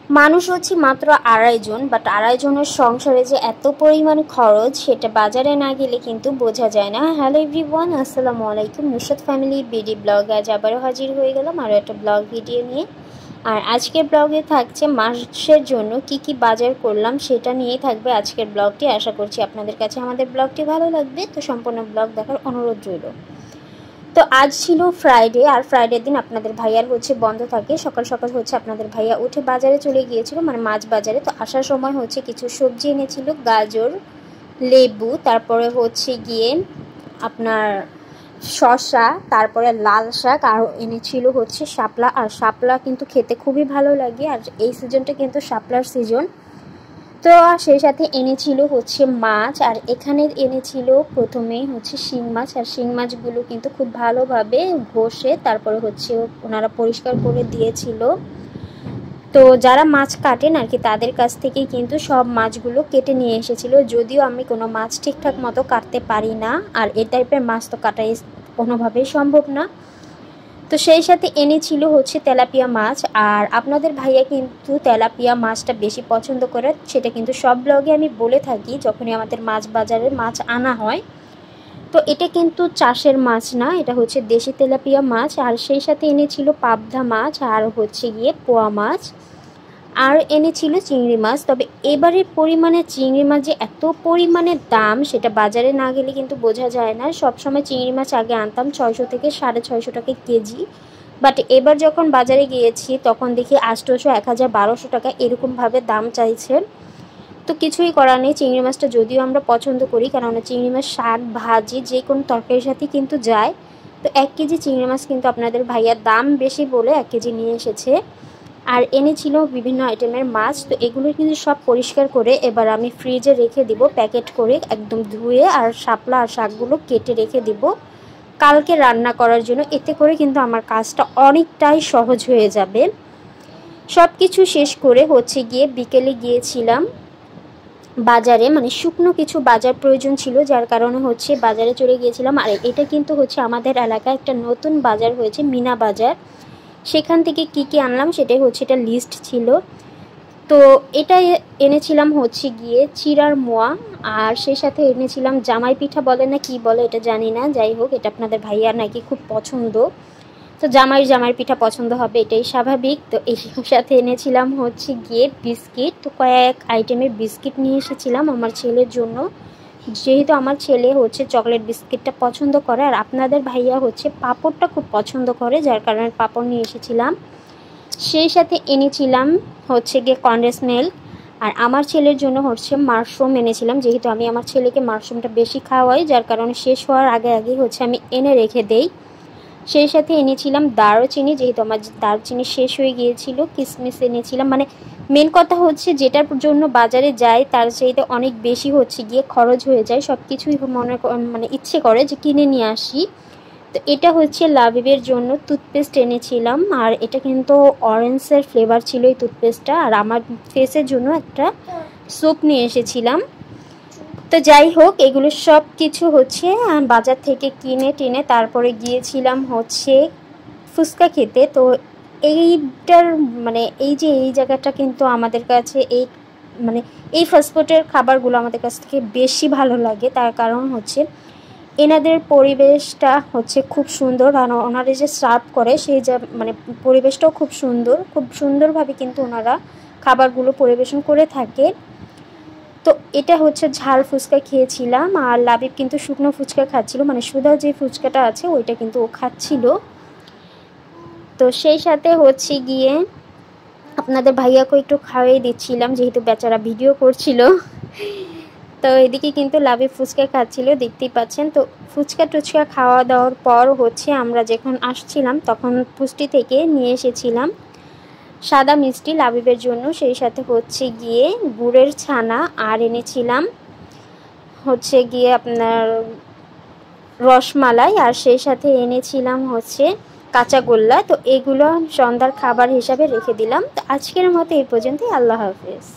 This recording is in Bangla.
মানুষ হচ্ছে মাত্র 2.5 জন, বাট 2.5 জনের সংসারে যে এত পরিমাণ খরচ সেটা বাজারে না গেলে কিন্তু বোঝা যায় না। হ্যালো এভরিওয়ান, আসসালামু আলাইকুম। নুসরাত ফ্যামিলি বিডি ব্লগে আজ আবারও হাজির হয়ে গেলাম আরও একটা ব্লগ ভিডিও নিয়ে। আর আজকের ব্লগে থাকছে মাসের জন্য কি কি বাজার করলাম সেটা নিয়েই থাকবে আজকের ব্লগটি। আশা করছি আপনাদের কাছে আমাদের ব্লগটি ভালো লাগবে, তো সম্পূর্ণ ব্লগ দেখার অনুরোধ রইল। তো আজ ছিল ফ্রাইডে, আর ফ্রাইডের দিন আপনাদের ভাইয়ার হচ্ছে বন্ধ থাকে। সকাল সকাল হচ্ছে আপনাদের ভাইয়া উঠে বাজারে চলে গিয়েছিল, মানে মাছ বাজারে। তো আসার সময় হচ্ছে কিছু সবজি এনেছিল, গাজর, লেবু, তারপরে হচ্ছে গিয়ে আপনার শসা, তারপরে লাল শাক, আর এনেছিল হচ্ছে শাপলা। আর শাপলা কিন্তু খেতে খুবই ভালো লাগে, আর এই সিজনটা কিন্তু শাপলার সিজন। তো সেই সাথে এনেছিল হচ্ছে মাছ, আর এখানে এনেছিল প্রথমেই হচ্ছে শিং মাছ। আর শিং মাছগুলো কিন্তু খুব ভালোভাবে ঘষে তারপরে হচ্ছে ওনারা পরিষ্কার করে দিয়েছিল। তো যারা মাছ কাটেন আর কি তাদের কাছ থেকে কিন্তু সব মাছগুলো কেটে নিয়ে এসেছিল, যদিও আমি কোনো মাছ ঠিকঠাক মতো কাটতে পারি না, আর এই টাইপের মাছ তো কাটাই কোনোভাবেই সম্ভব না। তো সেই সাথে এনেছিল হচ্ছে তেলাপিয়া মাছ। আর আপনাদের ভাইয়া কিন্তু তেলাপিয়া মাছটা বেশি পছন্দ করে, সেটা কিন্তু সব ব্লগে আমি বলে থাকি যখনই আমাদের মাছ বাজারে মাছ আনা হয়। তো এটা কিন্তু চাষের মাছ না, এটা হচ্ছে দেশি তেলাপিয়া মাছ। আর সেই সাথে এনেছিল পাবদা মাছ, আর হচ্ছে গিয়ে পোয়া মাছ, আর এনেছিল চিংড়ি মাছ। তবে এবারের পরিমাণে চিংড়ি মাছ যে এত পরিমাণে দাম সেটা বাজারে না গেলে কিন্তু বোঝা যায় না। সবসময় চিংড়ি মাছ আগে আনতাম 600 থেকে 650 টাকা কেজি, বাট এবার যখন বাজারে গিয়েছি তখন দেখি 800, 1000, 1200 টাকা এরকমভাবে দাম চাইছে। তো কিছুই করার নেই, চিংড়ি মাছটা যদিও আমরা পছন্দ করি, কারণ চিংড়ি মাছ শাক ভাজি যে কোনো তরকারির সাথে কিন্তু যায়। তো 1 কেজি চিংড়ি মাছ কিন্তু আপনাদের ভাইয়ার দাম বেশি বলে 1 কেজি নিয়ে এসেছে। আর এনেছিল বিভিন্ন আইটেমের মাছ। তো এগুলো কিন্তু সব পরিষ্কার করে এবার আমি ফ্রিজে রেখে দিব, প্যাকেট করে একদম ধুয়ে, আর শাপলা আর শাকগুলো কেটে রেখে দিব কালকে রান্না করার জন্য। এতে করে কিন্তু আমার কাজটা অনেকটাই সহজ হয়ে যাবে। সব কিছু শেষ করে হচ্ছে গিয়ে বিকেলে গিয়েছিলাম বাজারে, মানে শুকনো কিছু বাজার প্রয়োজন ছিল, যার কারণে হচ্ছে বাজারে চলে গিয়েছিলাম। আর এটা কিন্তু হচ্ছে আমাদের এলাকায় একটা নতুন বাজার হয়েছে, মিনা বাজার। সেখান থেকে কি কি আনলাম সেটাই হচ্ছে এটা লিস্ট ছিল। তো এটা এনেছিলাম হচ্ছে গিয়ে চিড়ার মোয়া, আর সেই সাথে এনেছিলাম জামাই পিঠা বলে না কি বলে এটা জানি না, যাই হোক এটা আপনাদের ভাইয়ার নাকি খুব পছন্দ। তো জামাইয়ের পিঠা পছন্দ হবে, এটাই স্বাভাবিক। তো এর সাথে এনেছিলাম হচ্ছে গিয়ে বিস্কিট। তো কয়েক আইটেমের বিস্কিট নিয়ে এসেছিলাম আমার ছেলের জন্য, যেহেতু আমার ছেলে হচ্ছে চকলেট বিস্কিটটা পছন্দ করে, আর আপনাদের ভাইয়া হচ্ছে পাঁপড়টা খুব পছন্দ করে, যার কারণে পাঁপড় নিয়ে এসেছিলাম। সেই সাথে এনেছিলাম হচ্ছে গিয়ে কনডেন্স মিল্ক। আর আমার ছেলের জন্য হচ্ছে মাশরুম এনেছিলাম, যেহেতু আমি আমার ছেলেকে মাশরুমটা বেশি খাওয়াই, যার কারণে শেষ হওয়ার আগে আগে হচ্ছে আমি এনে রেখে দেই। সেই সাথে এনেছিলাম দারুচিনি, যেহেতু আমার দারুচিনি শেষ হয়ে গিয়েছিল। কিশমিশ এনেছিলাম, মানে মেন কথা হচ্ছে যেটার জন্য বাজারে যাই তার চাইতে অনেক বেশি হচ্ছে গিয়ে খরচ হয়ে যায়, সব কিছুই মানে ইচ্ছে করে যে কিনে নিয়ে আসি। তো এটা হচ্ছে লাবিবের জন্য টুথপেস্ট এনেছিলাম, আর এটা কিন্তু অরেঞ্জের ফ্লেভার ছিল এই টুথপেস্টটা। আর আমার ফেসের জন্য একটা সোপ নিয়ে এসেছিলাম। তো যাই হোক এগুলো সব কিছু হচ্ছে বাজার থেকে কিনে টেনে তারপরে গিয়েছিলাম হচ্ছে ফুচকা খেতে। তো এইটার মানে এই জায়গাটা কিন্তু আমাদের কাছে মানে এই ফাস্টফুডের খাবারগুলো আমাদের কাছ থেকে বেশি ভালো লাগে, তার কারণ হচ্ছে এনাদের পরিবেশটা হচ্ছে খুব সুন্দর, আর ওনারা যে সার্ভ করে সেই মানে পরিবেশটাও খুব সুন্দর, খুব সুন্দরভাবে কিন্তু ওনারা খাবারগুলো পরিবেশন করে থাকে। তো এটা হচ্ছে ঝাল ফুচকা খেয়েছিলাম, আর লাবিব কিন্তু শুকনো ফুচকা খাচ্ছিল, মানে সুধা যে ফুচকাটা আছে ওইটা কিন্তু ও খাচ্ছিল। তো সেই সাথে হচ্ছে গিয়ে আপনাদের ভাইয়াকে একটু খাওয়াই দিচ্ছিলাম, যেহেতু বেচারা ভিডিও করছিল। তো এদিকে কিন্তু লাবিব ফুচকা খাচ্ছিল, দেখতেই পাচ্ছেন। তো ফুচকা টুচকা খাওয়া দাওয়ার পর হচ্ছে আমরা যখন আসছিলাম তখন পুষ্টি থেকে নিয়ে এসেছিলাম সাদা মিষ্টি লাবিবের জন্য, সেই সাথে হচ্ছে গিয়ে গুড়ের ছানা, আর এনেছিলাম হচ্ছে গিয়ে আপনার রসমালাই, আর সেই সাথে এনেছিলাম হচ্ছে কাঁচাগোল্লা। তো এগুলো সন্ধ্যার খাবার হিসাবে রেখে দিলাম। তো আজকের মতো এই পর্যন্তই, আল্লাহ হাফেজ।